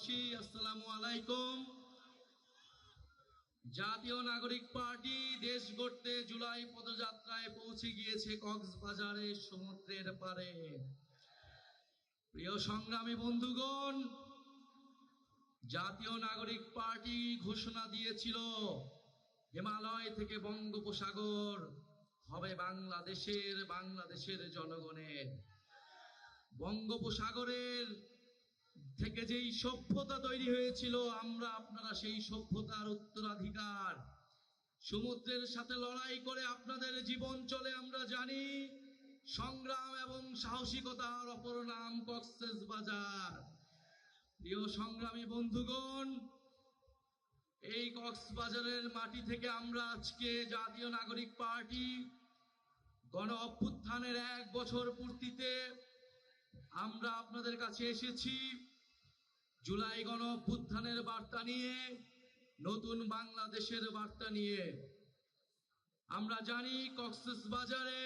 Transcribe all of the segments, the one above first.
বাসী, আসসালামু আলাইকুম। জাতীয় নাগরিক পার্টি দেশ গড়তে জুলাই পদযাত্রায় পৌঁছে গিয়েছে কক্সবাজারের সমুদ্রের পারে। প্রিয় সংগ্রামী বন্ধুগণ, জাতীয় নাগরিক পার্টি ঘোষণা দিয়েছিল হিমালয় থেকে বঙ্গোপসাগর হবে বাংলাদেশের জনগণের। বঙ্গোপসাগরের থেকে যেই সভ্যতা তৈরি হয়েছিল, আপনারা সেই সভ্যতার উত্তরাধিকার। সমুদ্রের সাথে লড়াই করে আপনাদের জীবন চলে আমরা জানি। সংগ্রাম এবং সাহসিকতার অপর নাম কক্সবাজার। প্রিয় সংগ্রামী বন্ধুগণ, এই কক্সবাজারের মাটি থেকে আমরা আজকে জাতীয় নাগরিক পার্টি গণ অভ্যুত্থানের 1 বছর পূর্তিতে আমরা আপনাদের কাছে এসেছি জুলাই গণ অভ্যুত্থানের বার্তা নিয়ে, নতুন বাংলাদেশের বার্তা নিয়ে। আমরা জানি কক্সবাজারে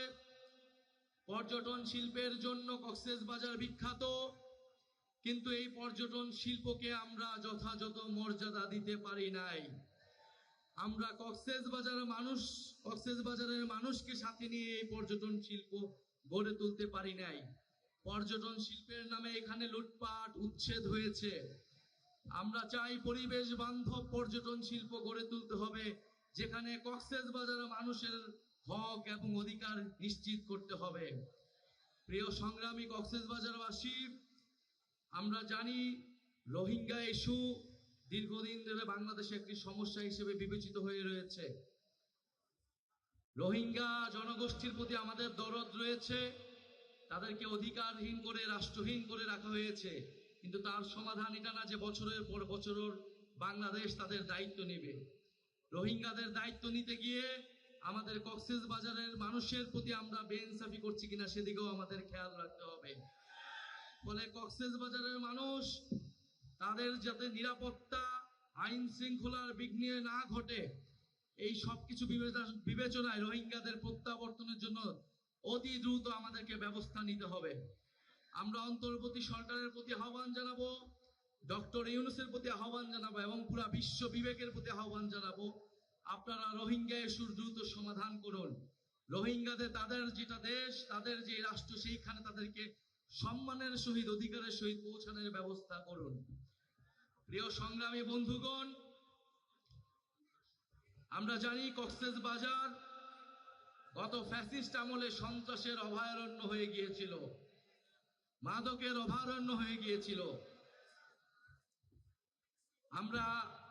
পর্যটন শিল্পের জন্য কক্সবাজার বিখ্যাত, কিন্তু এই পর্যটন শিল্পকে আমরা যথাযথ মর্যাদা দিতে পারি নাই। আমরা কক্সবাজারের মানুষকে সাথে নিয়ে এই পর্যটন শিল্প গড়ে তুলতে পারি নাই। পর্যটন শিল্পের নামে এখানে লুটপাট উচ্ছেদ হয়েছে। আমরা চাই পরিবেশ বান্ধব পর্যটন শিল্প গড়ে তুলতে হবে, যেখানে কক্সবাজারের মানুষের হক এবং অধিকার নিশ্চিত করতে হবে। প্রিয় সংগ্রামী কক্সবাজারবাসী, আমরা জানি রোহিঙ্গা ইস্যু দীর্ঘদিন ধরে বাংলাদেশে একটি সমস্যা হিসেবে বিবেচিত হয়ে রয়েছে। রোহিঙ্গা জনগোষ্ঠীর প্রতি আমাদের দরদ রয়েছে। তাদেরকে অধিকারহীন করে, রাষ্ট্রহীন করে রাখা হয়েছে, কিন্তু তার সমাধান এটা না যে বছরের পর বছর বাংলাদেশ তাদের দায়িত্ব নেবে। রোহিঙ্গাদের দায়িত্ব নিতে গিয়ে আমাদের কক্সবাজারের মানুষের প্রতি আমরা বেইনসাফি করছি কিনা সেদিকেও আমাদের খেয়াল রাখতে হবে। ফলে কক্সবাজারের মানুষ তাদের যাতে নিরাপত্তা, আইন শৃঙ্খলার বিঘ্নে না ঘটে, এই সবকিছু বিবেচনায় রোহিঙ্গাদের প্রত্যাবর্তনের জন্য অতি দ্রুত আমাদেরকে ব্যবস্থা নিতে হবে। আমরা অন্তর্বর্তী সরকারের প্রতি আহ্বান জানাবো, ডক্টর ইউনূসের প্রতি আহ্বান জানাবো এবং পুরা বিশ্ব বিবেকের প্রতি আহ্বান জানাবো, আপনারা রোহিঙ্গা ইস্যুর দ্রুত সমাধান করুন। রোহিঙ্গাদের তাদের যেটা দেশ, তাদের যে রাষ্ট্র, সেইখানে তাদেরকে সম্মানের সহিত, অধিকারের সহিত পৌঁছানোর ব্যবস্থা করুন। প্রিয় সংগ্রামী বন্ধুগণ, আমরা জানি কক্সবাজার গত ফ্যাসিস্ট আমলে সন্ত্রাসের অভয়ারণ্য হয়ে গিয়েছিল, মাদকের অভয়ারণ্য হয়ে গিয়েছিল। আমরা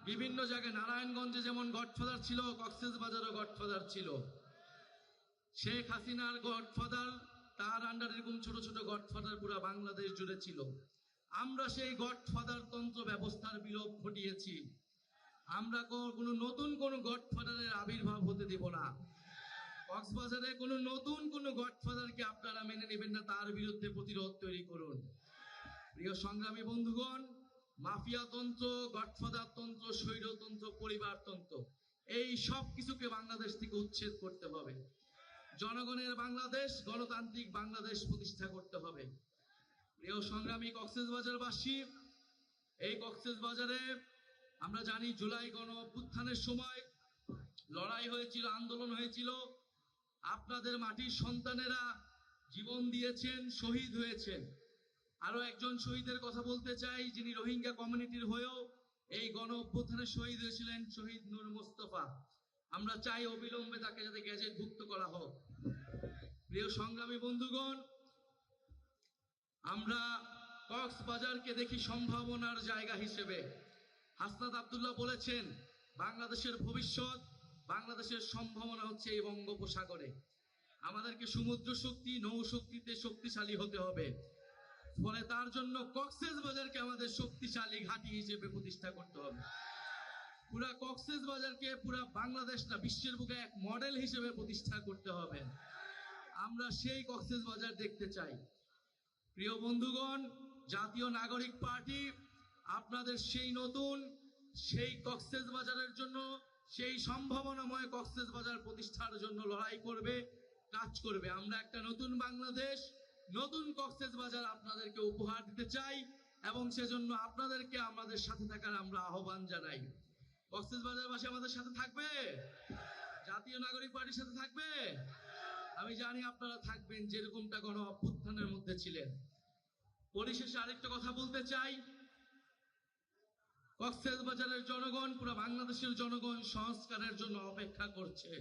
বিভিন্ন জায়গায়, নারায়ণগঞ্জে যেমন গডফাদার ছিল, কক্সবাজারও গডফাদার ছিল। শেখ হাসিনার গডফাদার, তার আন্ডারে এরকম ছোট ছোট গডফাদার পুরো বাংলাদেশ জুড়ে ছিল। আমরা সেই গডফাদার তন্ত্র ব্যবস্থার বিলোপ ঘটিয়েছি। আমরা নতুন কোন গডফাদারের আবির্ভাব হতে দেব না। কক্সবাজারে নতুন কোন গডফাদারকে আপনারা মেনে নেবেন না, তার বিরুদ্ধে প্রতিরোধ তৈরি করুন। প্রিয় সংগ্রামী বন্ধুগণ, মাফিয়া তন্ত্র, গডফাদার তন্ত্র, স্বৈরতন্ত্র, পরিবারতন্ত্র, এই সব কিছুকে বাংলাদেশ থেকে উচ্ছেদ করতে হবে। জনগণের বাংলাদেশ, গণতান্ত্রিক বাংলাদেশ প্রতিষ্ঠা করতে হবে। প্রিয় সংগ্রামী কক্সবাজারবাসী, এই কক্সবাজারে আমরা জানি জুলাই গণ অভ্যুত্থানের সময় লড়াই হয়েছিল, আন্দোলন হয়েছিল। আপনাদের মাটির সন্তানেরা জীবন দিয়েছেন, শহীদ হয়েছেন। আরো একজন শহীদের কথা বলতে চাই, যিনি রোহিঙ্গা কমিউনিটির হয়েও এই গণ অভ্যুত্থানে শহীদ হয়েছিলেন, শহীদ নূর মোস্তফা। আমরা চাই অবিলম্বে তাকে যাতে গ্যাজেটভুক্ত করা হোক। প্রিয় সংগ্রামী বন্ধুগণ, আমরা কক্সবাজারকে দেখি সম্ভাবনার জায়গা হিসেবে। হাসনাত আব্দুল্লাহ বলেছেন, বাংলাদেশের ভবিষ্যৎ, বাংলাদেশের সম্ভাবনা হচ্ছে এই বঙ্গোপসাগরে। আমাদেরকে সমুদ্র শক্তি, নৌ শক্তিতে শক্তিশালী হতে হবে। ফলে তার জন্য কক্সবাজারকে আমাদের শক্তিশালী ঘাঁটি হিসেবে প্রতিষ্ঠা করতে হবে। পুরা কক্সবাজারকে পুরা বাংলাদেশ না, বিশ্বের বুকে এক মডেল হিসেবে প্রতিষ্ঠা করতে হবে। আমরা সেই কক্সবাজার দেখতে চাই। প্রিয় বন্ধুগণ, জাতীয় নাগরিক পার্টি আপনাদের সেই কক্সবাজারের জন্য, সেই সম্ভাবনাময় কক্সবাজার প্রতিষ্ঠার জন্য লড়াই করবে, কাজ করবে। আমরা একটা নতুন বাংলাদেশ, নতুন কক্সবাজার আপনাদেরকে উপহার দিতে চাই। এবং সেজন্য আপনাদেরকে আমাদের সাথে থাকার আমরা আহ্বান জানাই। কক্সবাজারবাসী আমাদের সাথে থাকবে, জাতীয় নাগরিক পার্টির সাথে থাকবে। আমি জানি আপনারা থাকবেন, যেরকমটা গণ অভ্যুত্থানের মধ্যে ছিলেন। পরিশেষে আরেকটা কথা বলতে চাই, কক্সবাজারের জনগণ, পুরো বাংলাদেশের জনগণ সংস্কারের জন্য অপেক্ষা করছে।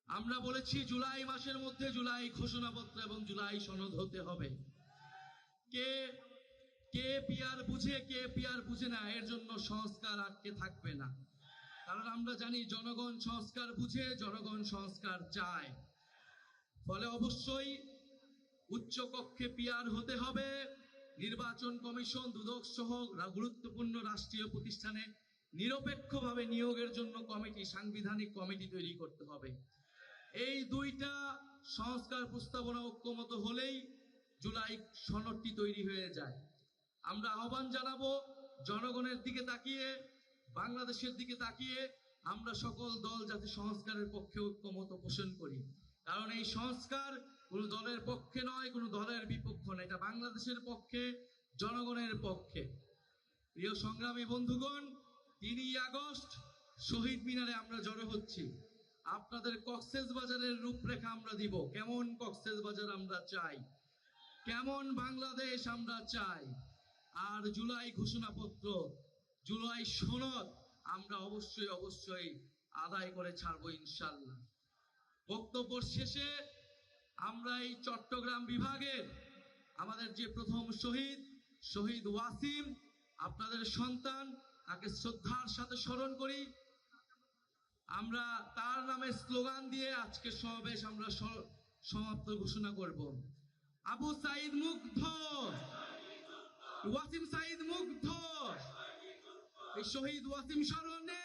আমরা বলেছি জুলাই মাসের মধ্যে জুলাই ঘোষণাপত্র এবং জুলাই সনদ হতে হবে। কে কে পিআর বুঝে, কে পিআর বুঝে না, এর জন্য সংস্কার আটকে থাকবে না। কারণ আমরা জানি জনগণ সংস্কার বুঝে, জনগণ সংস্কার চায়। ফলে অবশ্যই উচ্চ কক্ষে পিআর হতে হবে। নির্বাচন কমিশন, দুদক সহ গুরুত্বপূর্ণ রাষ্ট্রীয় প্রতিষ্ঠানে নিরপেক্ষভাবে নিয়োগের জন্য কমিটি, সাংবিধানিক কমিটি তৈরি করতে হবে। এই দুইটা সংস্কার প্রস্তাবনা ঐক্যমত হলেই জুলাই সনদটি তৈরি হয়ে যায়। আমরা আহ্বান জানাবো জনগণের দিকে তাকিয়ে, বাংলাদেশের দিকে তাকিয়ে আমরা সকল দল যাতে সংস্কারের পক্ষে ঐক্যমত পোষণ করি। কারণ এই সংস্কার কোনো দলের পক্ষে নয়, কোনো দলের বিপক্ষ নয়, এটা বাংলাদেশের পক্ষে, জনগণের পক্ষে। প্রিয় সংগ্রামী বন্ধুগণ, 3 আগস্ট শহীদ মিনারে আমরা জড়ো হচ্ছি। আপনাদের কক্সবাজারের রূপরেখা আমরা দিব, কেমন কক্সবাজার আমরা চাই, কেমন বাংলাদেশ আমরা চাই। আর জুলাই ঘোষণাপত্র, জুলাই সনদ আমরা অবশ্যই অবশ্যই আদায় করে ছাড়বো ইনশাল্লাহ। বক্তব্য শেষে আমরা এই চট্টগ্রাম বিভাগের আমাদের যে প্রথম শহীদ ওয়াসিম, আপনাদের সন্তান, তাকে শ্রদ্ধার সাথে স্মরণ করি। আমরা তার নামে স্লোগান দিয়ে আজকে সমাবেশ আমরা সমাপ্ত ঘোষণা করব। আবু সাইদ মুগ্ধ, ওয়াসিম সাইদ মুগ্ধ, এই শহীদ ওয়াসিম স্মরণে